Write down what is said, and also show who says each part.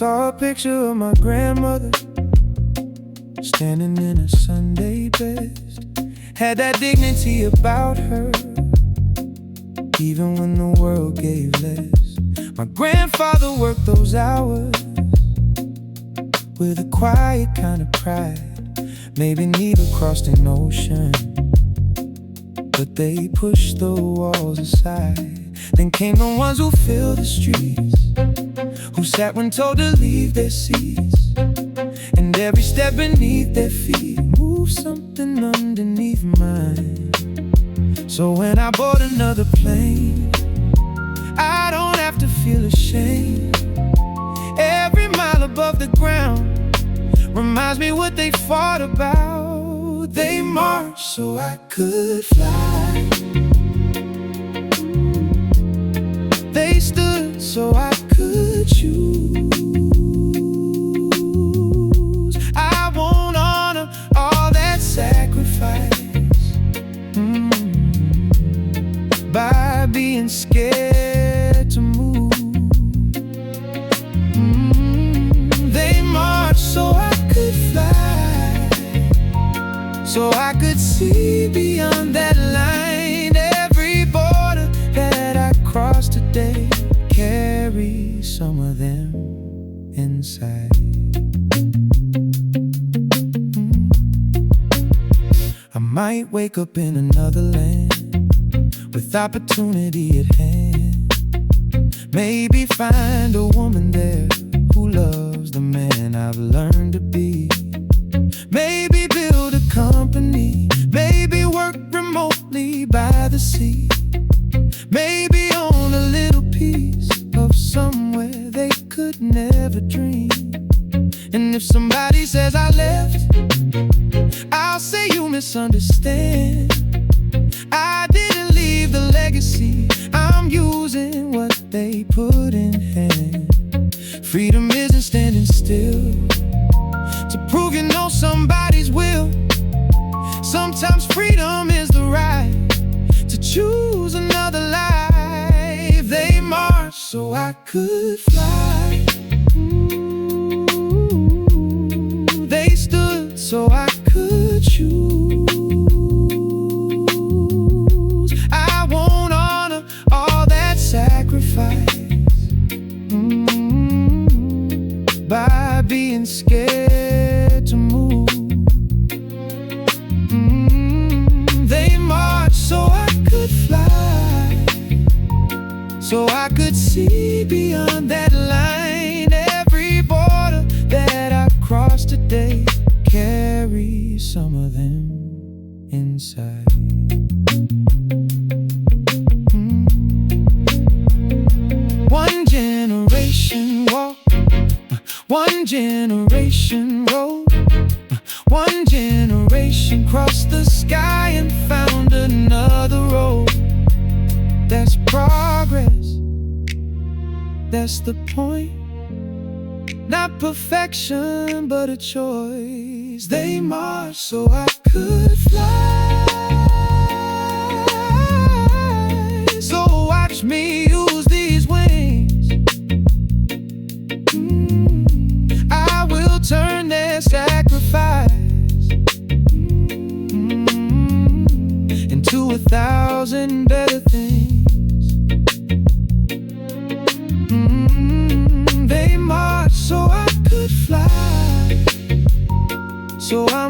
Speaker 1: saw a picture of my grandmother standing in her Sunday best. Had that dignity about her, even when the world gave less. My grandfather worked those hours with a quiet kind of pride. Maybe neither crossed an ocean, but they pushed the walls aside. Then came the ones who filled the streets, who sat when told to leave their seats, and every step beneath their feet moved something underneath mine. So when I board another plane, I don't have to feel ashamed. Every mile above the ground reminds me what they fought about. They marched so I could fly. They stood so I could choose. I won't honor all that sacrifice by being scared to move. They marched so I could fly, so I could see beyond that line. Every border that I cross today carries some of them inside. I might wake up in another land with opportunity at hand. Maybe find a woman there who loves the man I've learned to be. Maybe build a company, maybe work remotely by the sea. Maybe own a little piece of somewhere they could never dream. And if somebody says I left, I'll say you misunderstand. I didn't leave the legacy, I'm using what they put in hand. Freedom isn't standing still to prove you know somebody's will. Sometimes freedom is the right to choose another life. They marched so I could fly. They stood so I could choose. I won't honor all that sacrifice by being scared to move. They marched so I could fly, so I could see beyond that line. Every border that I cross today carries some of them inside. One generation walked, one generation rode, one generation crossed the sky and found another road. That's progress, that's the point. Not perfection, but a choice. They marched so I could fly. So watch me use these wings. I will turn their sacrifice into 1,000 better things. They marched so I could fly, so I